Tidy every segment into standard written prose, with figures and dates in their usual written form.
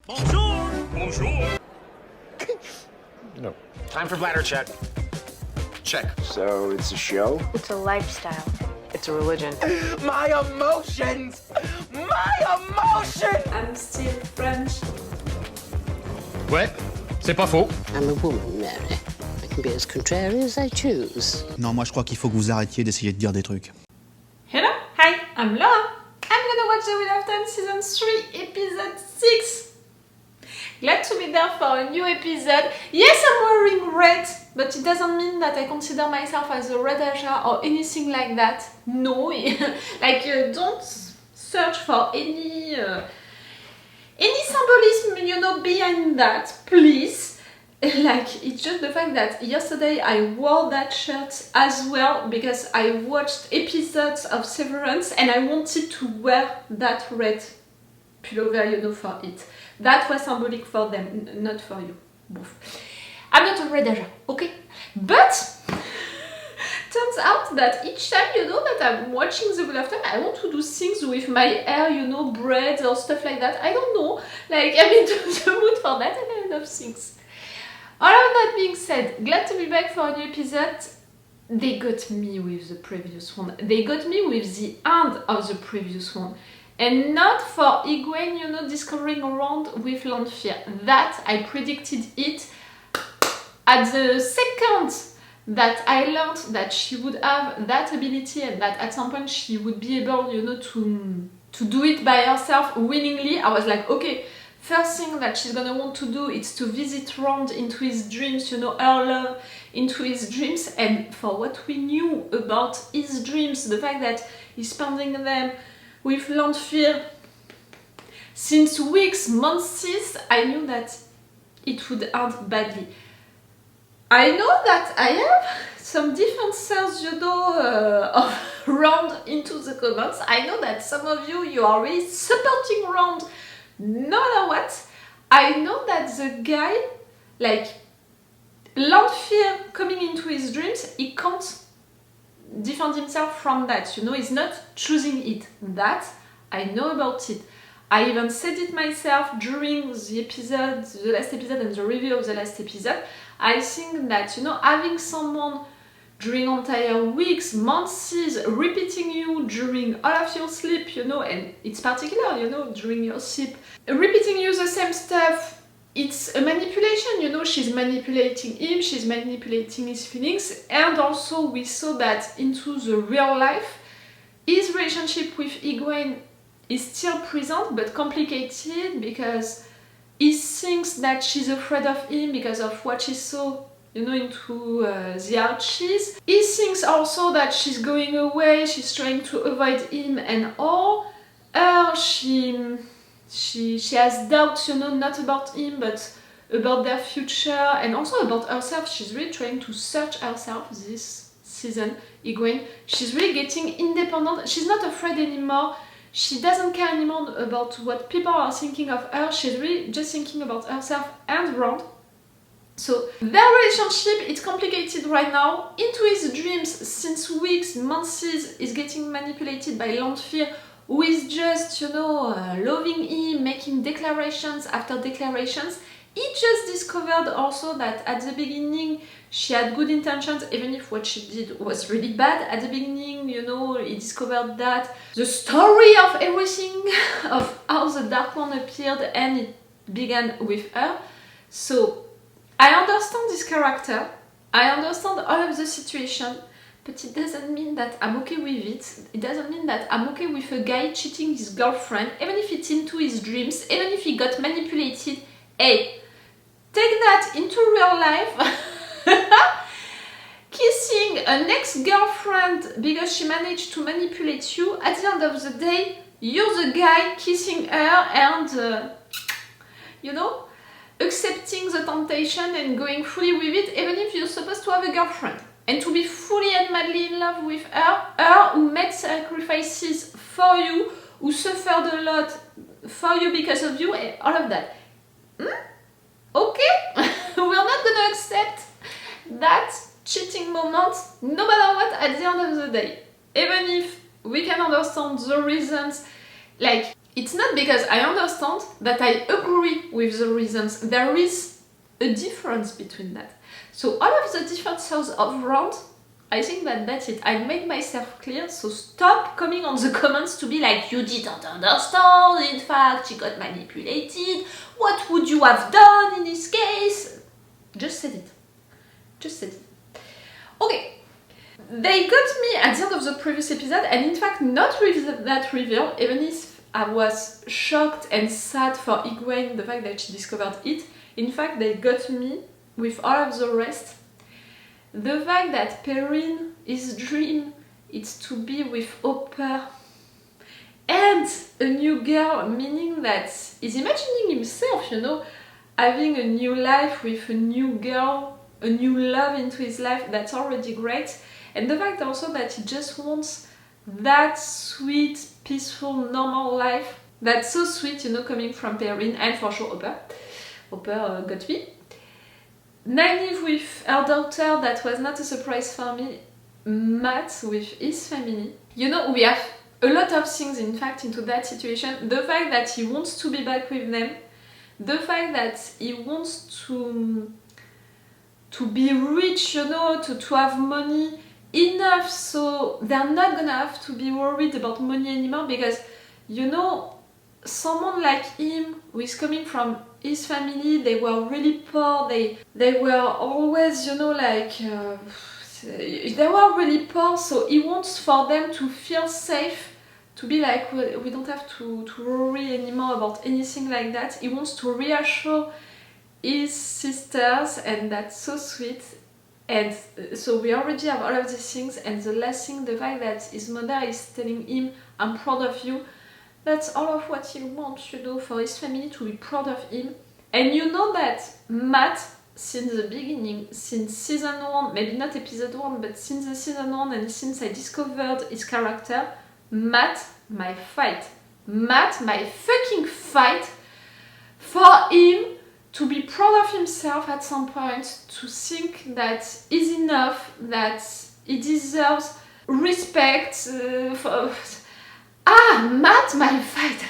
Bonjour! Bonjour! No. Time for bladder check. Check. So it's a show? It's a lifestyle. It's a religion. My emotions! My emotions! I'm still French. Ouais, c'est pas faux. I'm a woman, Mary. I can be as contrary as I choose. Non, moi je crois qu'il faut que vous arrêtiez d'essayer de dire des trucs. Hello, hi, I'm Laura. I'm gonna watch The Wheel of Time Season 3, Episode 6. Glad to be there for a new episode. Yes, I'm wearing red, but it doesn't mean that I consider myself as a red Asha or anything like that. No, don't search for any symbolism, behind that, please. It's just the fact that yesterday I wore that shirt as well because I watched episodes of Severance and I wanted to wear that red pullover, for it. That was symbolic for them, not for you. Both. I'm not a red Aja, okay? But turns out that each time, that I'm watching The Wheel of Time, I want to do things with my hair, braids or stuff like that. I don't know. I'm into the mood for that and I love things. All of that being said, glad to be back for a new episode. They got me with the previous one. They got me with the end of the previous one. And not for Egwene, discovering Rand with Lanfear. That, I predicted it at the second that I learned that she would have that ability and that at some point she would be able, to do it by herself willingly. I was like, okay, first thing that she's gonna want to do is to visit Rand into his dreams, her love into his dreams. And for what we knew about his dreams, the fact that he's spending them with Lanfear since weeks, months, I knew that it would end badly. I know that I have some differences, of Rand into the comments. I know that some of you are really supporting Rand no matter what. I know that the guy, Lanfear coming into his dreams, he can't defend himself from that, he's not choosing it. That I know about it. I even said it myself during the last episode and the review of the last episode. I think that, having someone during entire weeks, months, repeating you during all of your sleep, and it's particular, during your sleep, repeating you the same stuff, it's a manipulation, she's manipulating him, she's manipulating his feelings, and also we saw that into the real life, his relationship with Egwene is still present but complicated because he thinks that she's afraid of him because of what she saw, into the arches. He thinks also that she's going away, she's trying to avoid him and all. She has doubts, not about him, but about their future and also about herself. She's really trying to search herself this season, Egwene. She's really getting independent. She's not afraid anymore. She doesn't care anymore about what people are thinking of her. She's really just thinking about herself and Rand. So their relationship is complicated right now. Into his dreams, since weeks, months, is getting manipulated by Lanfear, who is just, loving him, making declarations after declarations. He just discovered also that at the beginning she had good intentions, even if what she did was really bad. At the beginning, he discovered that the story of everything, of how the Dark One appeared, and it began with her. So I understand this character, I understand all of the situation, but it doesn't mean that I'm okay with it. It doesn't mean that I'm okay with a guy cheating his girlfriend, even if it's into his dreams, even if he got manipulated. Hey, take that into real life. Kissing an ex-girlfriend because she managed to manipulate you. At the end of the day, you're the guy kissing her and, accepting the temptation and going fully with it, even if you're supposed to have a girlfriend. And to be fully and madly in love with her who made sacrifices for you, who suffered a lot for you because of you, and all of that. Okay, we're not gonna accept that cheating moment, no matter what, at the end of the day. Even if we can understand the reasons, It's not because I understand that I agree with the reasons. There is a difference between that. So all of the differences of Rand, I think that that's it. I made myself clear, so stop coming on the comments to be like, you didn't understand, in fact, she got manipulated, what would you have done in this case? Just said it. Just said it. Okay. They got me at the end of the previous episode, and in fact not with that reveal, even if I was shocked and sad for Egwene, the fact that she discovered it. In fact, they got me with all of the rest. The fact that Perrin, his dream is to be with Hopper and a new girl, meaning that he's imagining himself, you know, having a new life with a new girl, a new love into his life. That's already great. And the fact also that he just wants that sweet, peaceful, normal life. That's so sweet, you know, coming from Perrin and for sure Hopper. Hopper got me. Nynaeve with her daughter, that was not a surprise for me. Matt with his family. You know, we have a lot of things, in fact, into that situation. The fact that he wants to be back with them. The fact that he wants to be rich, you know, to have money enough so they're not gonna have to be worried about money anymore, because, you know, someone like him who is coming from his family, they were really poor, they were always, you know, like they were really poor, so he wants for them to feel safe, to be like, we don't have to worry anymore about anything like that. He wants to reassure his sisters, and that's so sweet. And so we already have all of these things, and the last thing, the fact that his mother is telling him, I'm proud of you. That's all of what he wants, you know, for his family to be proud of him. And you know that Matt, since the beginning, since season 1, maybe not episode 1, but since the season 1 and since I discovered his character, Matt, my fight. Matt, my fucking fight for him to be proud of himself at some point, to think that he's enough, that he deserves respect for... Matt, my fight!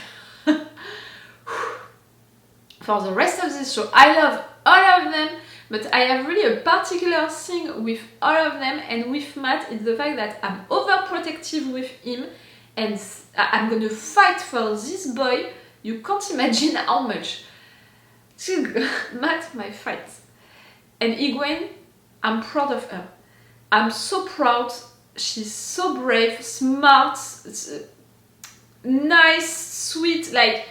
For the rest of this show, I love all of them, but I have really a particular thing with all of them, and with Matt, it's the fact that I'm overprotective with him, and I'm gonna fight for this boy. You can't imagine how much. Matt, my fight. And Egwene, I'm proud of her. I'm so proud. She's so brave, smart, nice, sweet, like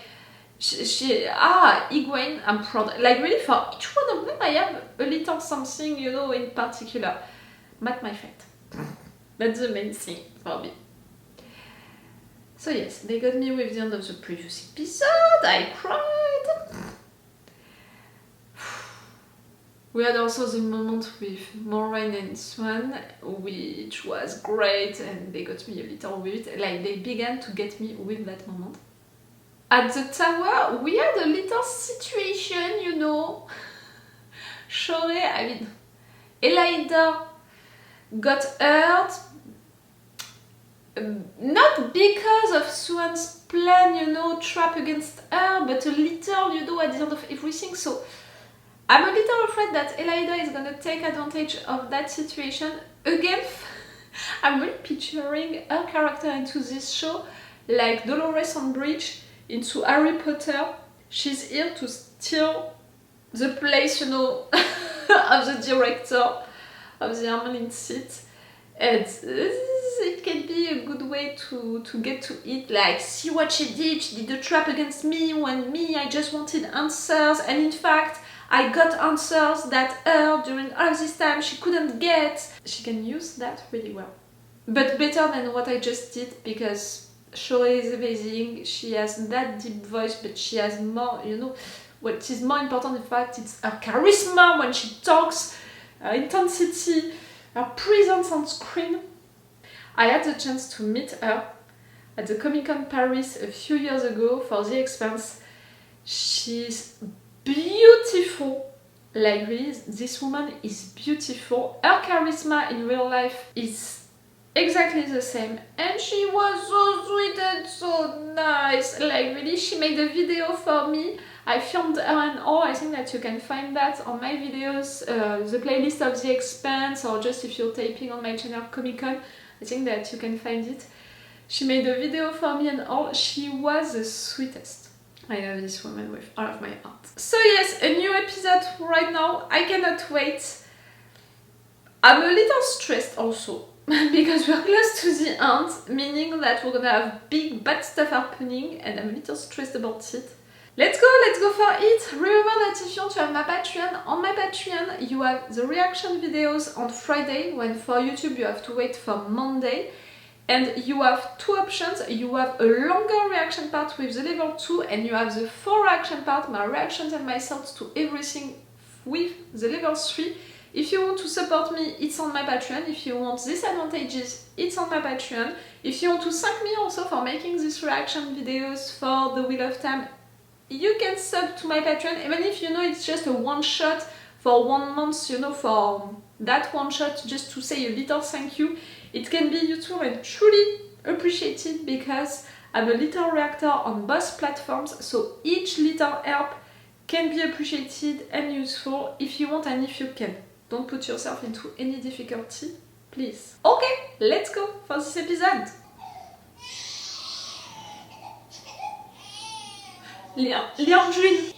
Egwene, I'm proud. Like really, for each one of them I have a little something, you know, in particular. Matt, my fight. That's the main thing for me. So yes, they got me with the end of the previous episode. I cried. We had also the moment with Moiraine and Swan, which was great, and they got me a little with it. Like, they began to get me with that moment. At the tower, we had a little situation, you know. Elayne got hurt, not because of Swan's plan, you know, trap against her, but a little, you know, at the end of everything. So I'm a little afraid that Elayne is gonna take advantage of that situation. Again, I'm really picturing her character into this show like Dolores Umbridge into Harry Potter. She's here to steal the place, you know, of the director of the Hermione seat. And it can be a good way to get to it, like, see what she did a trap against me when I just wanted answers, and in fact I got answers that her, during all of this time, she couldn't get. She can use that really well. But better than what I just did, because Shore is amazing, she has that deep voice, but she has more, you know, what is more important, in fact, it's her charisma when she talks, her intensity, her presence on screen. I had the chance to meet her at the Comic-Con Paris a few years ago for The Expanse. She's beautiful. Like, really, this woman is beautiful. Her charisma in real life is exactly the same. And she was so sweet and so nice. Like really, she made a video for me. I filmed her and all. I think that you can find that on my videos, the playlist of The Expanse, or just if you're typing on my channel Comic Con, I think that you can find it. She made a video for me and all. She was the sweetest. I love this woman with all of my heart. So yes, a new episode right now. I cannot wait. I'm a little stressed also because we're close to the end, meaning that we're gonna have big bad stuff happening and I'm a little stressed about it. Let's go for it! Remember that if you want to have my Patreon, on my Patreon you have the reaction videos on Friday, when for YouTube you have to wait for Monday. And you have two options. You have a longer reaction part with the level 2 and you have the full reaction part, my reactions and my thoughts to everything with the level 3. If you want to support me, it's on my Patreon. If you want these advantages, it's on my Patreon. If you want to thank me also for making these reaction videos for the Wheel of Time, you can sub to my Patreon, even if you know it's just a one shot for 1 month, you know, for that one shot, just to say a little thank you. It can be useful and truly appreciated because I'm a little reactor on both platforms, so each little help can be appreciated and useful if you want and if you can. Don't put yourself into any difficulty, please. Okay, let's go for this episode. Leandrine.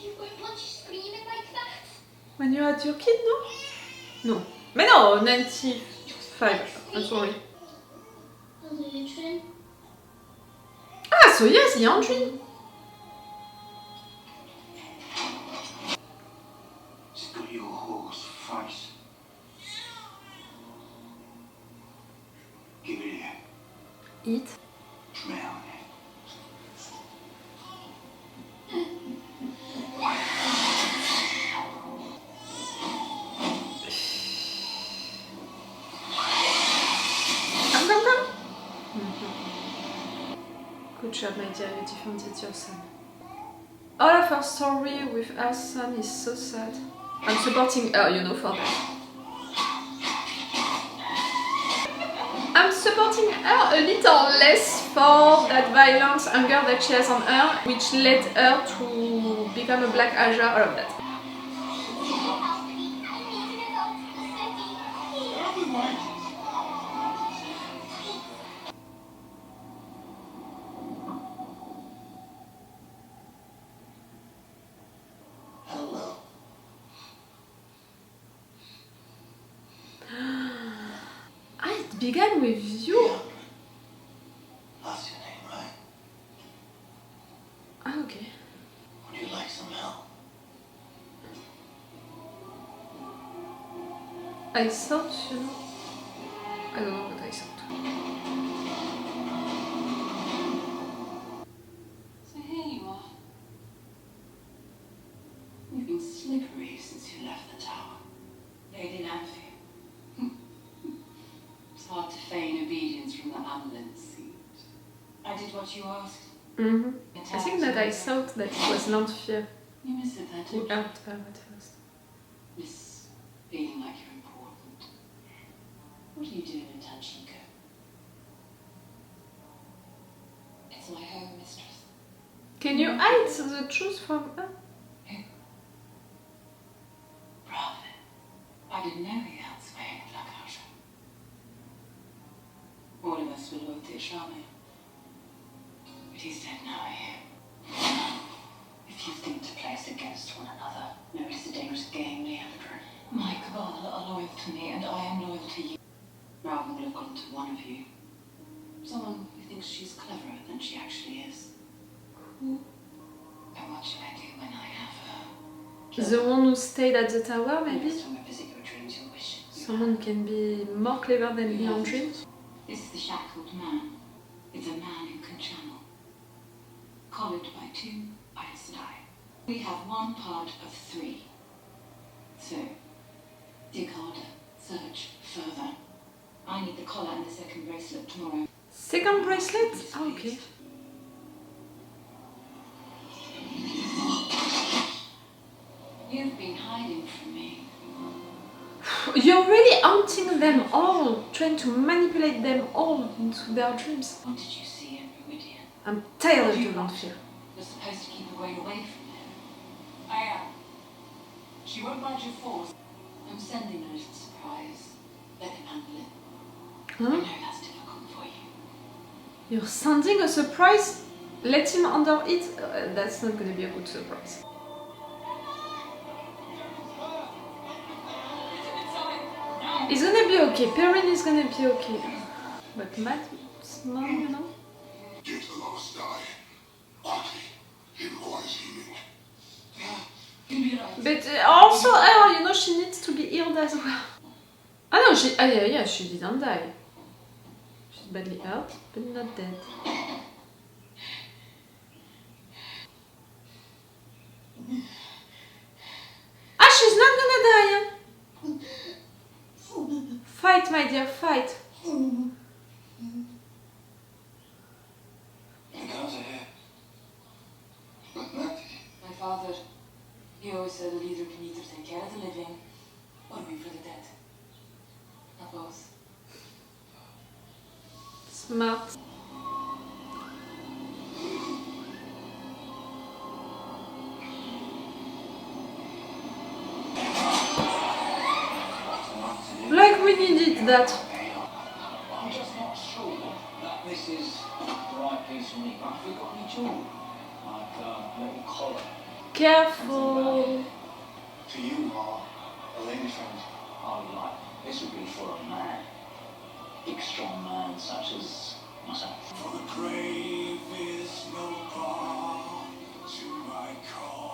When you had your kid, no? No. Mais no, 95. I'm sorry. Ah, so yes, Leandrine. Got your horse face. Give it here. Eat. Drown it. Good job, my dear, you defended your son. All of her story with her son is so sad. I'm supporting her, you know, for that. I'm supporting her a little less for that violence, anger that she has on her, which led her to become a black Aja, all of that. It began with you. That's your name, right? Ah, okay. Would you like some help? I thought, you know. I don't know what I thought. So here you are. You've been slippery since you left the tower. Lady Lanfear. It's hard to feign obedience from the ambulance seat. I did what you asked. I think that I thought that it was Lanfear You miss it then, who don't you? helped her at first. Miss feeling like you're important. What are you doing in Tanchinko? It's my home, mistress. Can you hide the truth from her? Bravo. I didn't know he held Spain in La Cage. All of us were loyal to Ishame. But he's dead now, I hear. If you think to play us against one another, no, it is a dangerous game, Leandra. My cabal are loyal to me, and I am loyal to you. Raven will have gone to one of you. Someone who thinks she's cleverer than she actually is. Who? And what shall I do when I have her? The one who stayed at the tower, maybe? Next time I visit your dreams, your wishes. Someone can be more clever than Leandrine. This is the shackled man. It's a man who can channel. Collared by 2 Aes Sedai. We have one part of 3. So, dig harder, search further. I need the collar and the second bracelet tomorrow. Second bracelet? Oh, okay. You've been hiding from me. You're really haunting them all, trying to manipulate them all into their dreams. What did you see in Meridian? I'm tired of you, Lanfear. You're supposed to keep Egwene away from him. I am. She won't budge your force. I'm sending a little surprise. Let him handle it. I know that's difficult for you. You're sending a surprise? Let him handle it? That's not gonna be a good surprise. He's gonna be okay. Perrin is gonna be okay. But Matt's mom, you know? Get the last die. Quickly. It requires healing. But also her, you know, she needs to be healed as well. Ah no, yeah, she didn't die. She's badly hurt, but not dead. Ah, she's not gonna die, huh? Fight, my dear, fight. My father, he always said a leader can either take care of the living or wait for the dead. Not both. Smart. Like we needed that. I'm just not sure that this is the right piece for me. Have you got any jewelry? Like a little collar? Careful. To you, Ma, Elayne's friends. Oh, like, this would be for a man. Big, strong man such as myself. For the grave is no bar to my call.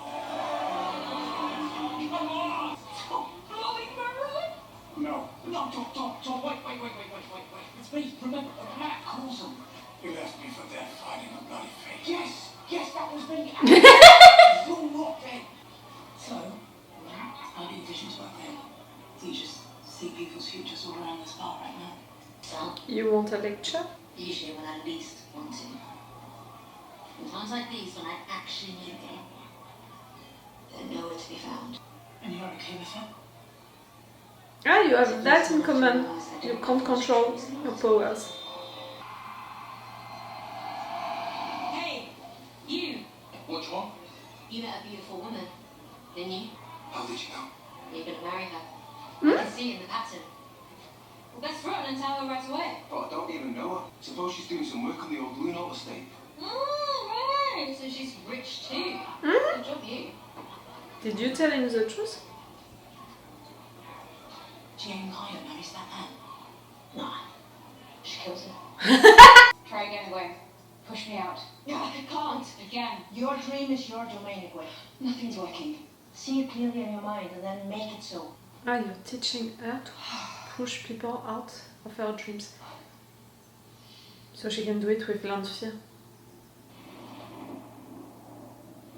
Come on! Bloody Meara! No, don't, wait. It's me, remember, Matt Coulson. You left me for dead fighting a bloody fate. Yes, that was me. You're not dead. So, how do your visions work then? Do you just see people's futures all around the spot right now? So, You want a lecture? usually when I least want to. In times like these, when I actually need them, they're nowhere to be found. And you're okay with that? Ah, you have that in common. You can't control your powers. Hey, you! Which one? You met a beautiful woman, didn't you? How did you know? You're gonna marry her. I can see it in the pattern. Well, let's run and tell her right away. But I don't even know her. Suppose she's doing some work on the old Lunar estate. Right. So she's rich too. Good job, you. Did you tell him the truth? Jane Hyde marries that man. No. She kills him. Try again, Egwene. Push me out. No, I can't. Again. Your dream is your domain, Egwene. Nothing's working. See it clearly in your mind and then make it so. Ah, you're teaching her to push people out of her dreams. So she can do it with Lanfear.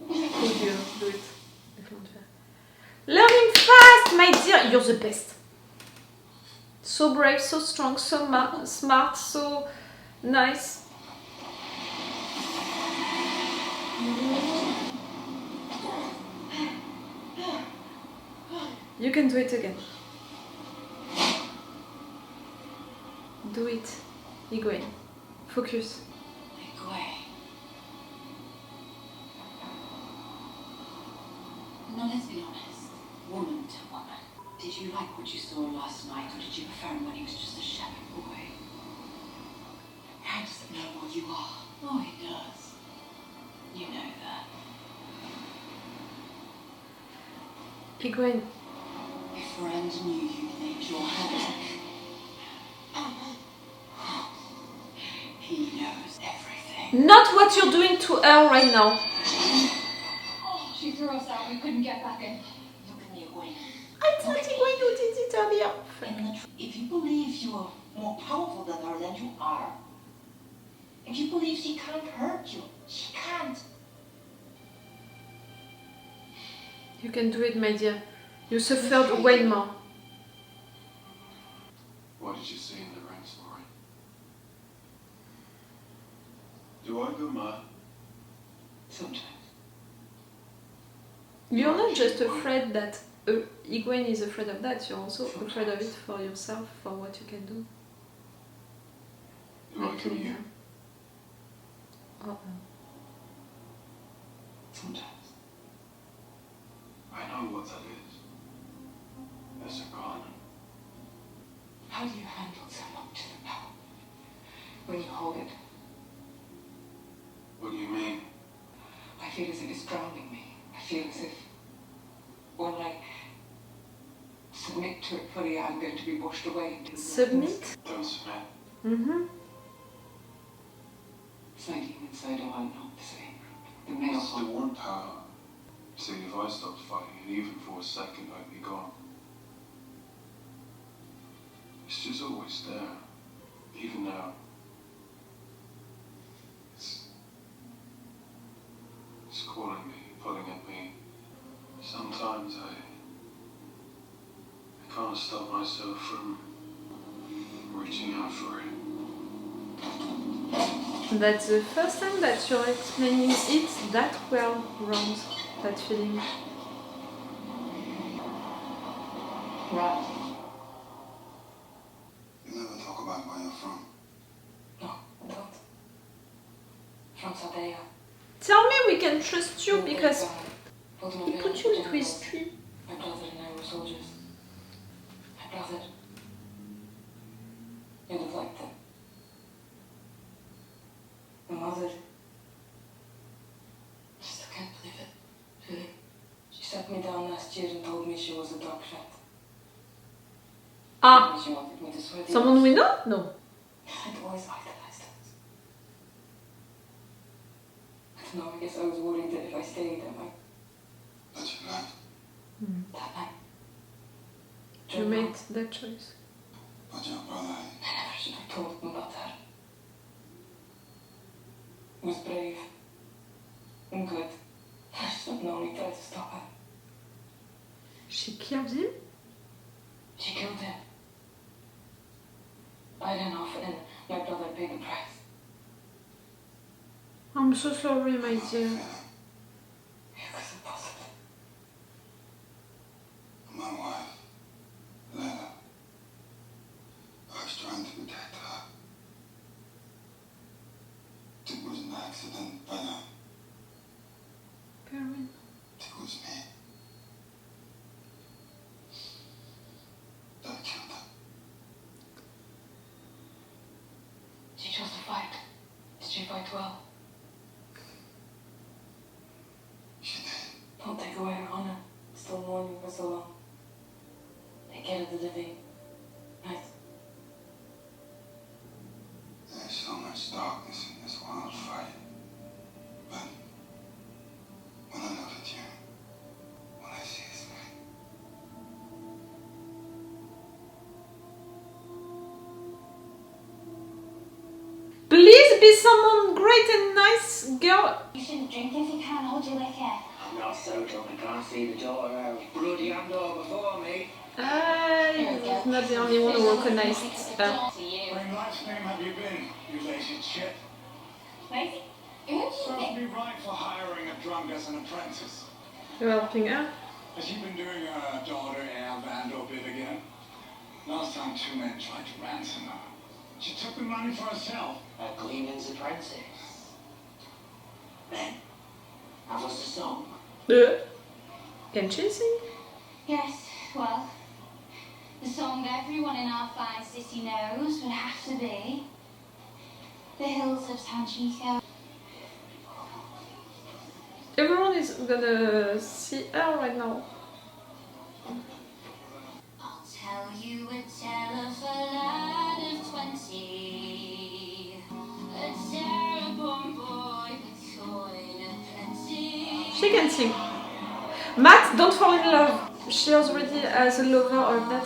Could you do it with Lanfear? Learning fast, my dear! You're the best. So brave, so strong, so smart, so nice. You can do it again. Do it, Egwene. Focus. Egwene. Now let's be honest. Woman to woman. Did you like what you saw last night, or did you prefer him when he was just a shepherd boy? How does it know what you are? Oh, he does. You know that. Egwene. If Rand knew you named your havoc, he knows everything. Not what you're doing to her right now. Oh, she threw us out. We couldn't get back in. Look at me, Egwene. I thought Egwene you did it earlier. If you believe you're more powerful than her, then you are. If you believe she can't hurt you, she can't. You can do it, my dear. You suffered way more. What did you see in the ring story? Do I go mad? Sometimes. You're not just afraid that Egwene is afraid of that, you're also afraid of it for yourself, for what you can do. Like killing you. her. Uh-oh. Sometimes. I know what that is. There's a con. How do you handle so much of the power when you hold it? What do you mean? I feel as if it's drowning me. I feel as if when I submit to it fully, I'm going to be washed away into Submit? Don't submit. Mm-hmm. Inside you, inside out, not the same. The male I still want power. See, if I stopped fighting it, even for a second, I'd be gone. It's just always there. Even now. It's calling me, pulling at me. Sometimes I can't stop myself from reaching out for it. That's the first time that you're explaining it that well, Rand, that feeling. Right. You never talk about where you're from. No, I don't. From Sabea. Tell me we can trust you because he put you into his tree. My brother and I were soldiers. My brother. You'd have liked them. My mother. I still can't believe it. Really. She sat me down last year and told me she was a dark rat. Ah, She wanted me to swear the someone oath. we know? No. I'd always idolized her. I don't know, I guess I was worried that if I stayed, I might. But you left. That night. You made that choice. But your brother. I never should have told him about that. He was brave and good. I should have known he tried to stop her. She killed him? She killed him. I ran off and my brother paid the price. I'm so sorry, my dear. It was impossible. My wife, Layla. I was trying to protect her. It was an accident, but Perrin. it was me. That killed her. She chose to fight. Did she fight well? She did. Don't take away her honor. Still mourning for so long. Take care of the living. Right? There's so much darkness in this wild fight. But when I look at you, when I see this light, Please be someone great and nice, girl. You shouldn't drink if you can't hold your liquor. I'm not so drunk I can't see the daughter out. Bloody hand over before me. He's not the only one who recognized her. To you. where in life's name have you been, you lazy shit? Lazy? Who do you Serves think? me right for hiring a drunk as an apprentice. You're helping her? Has she been doing her daughter Air Vandal bit again? Last time 2 men tried to ransom her. She took the money for herself. A gleeman's apprentice. Then, that was the song. Can she sing? Yes, well, the song everyone in our fine city knows would have to be The Hills of Tanchico. Everyone is gonna see her right now. I'll tell you a tale of a lad of 20, a terror-born boy with toil and plenty. She can sing. Matt, don't fall in love. She already has a lover or that.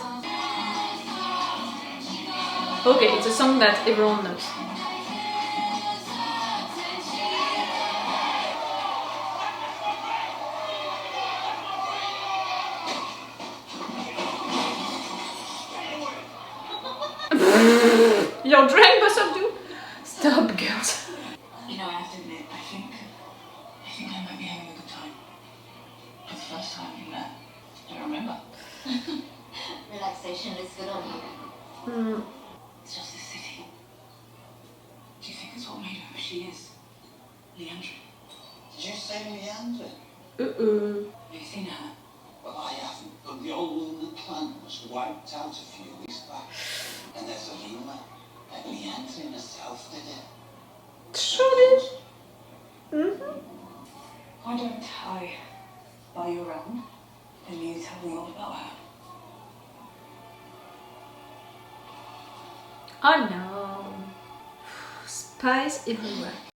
Okay, it's a song that everyone knows. You're drank, both of you? Stop, girls. You know, I have to admit, I think I might be having a good time. For the first I don't remember. Relaxation looks good on you. It's just this city. Do you think it's what made her who she is? Leandrin. Did you say Leandrin? Have you seen her? Well, I haven't, but the old clan was wiped out a few weeks back. And there's a rumour that Leandrin herself did it. Surely. Why don't I buy you around and you tell me all about her? Oh no. Spies everywhere.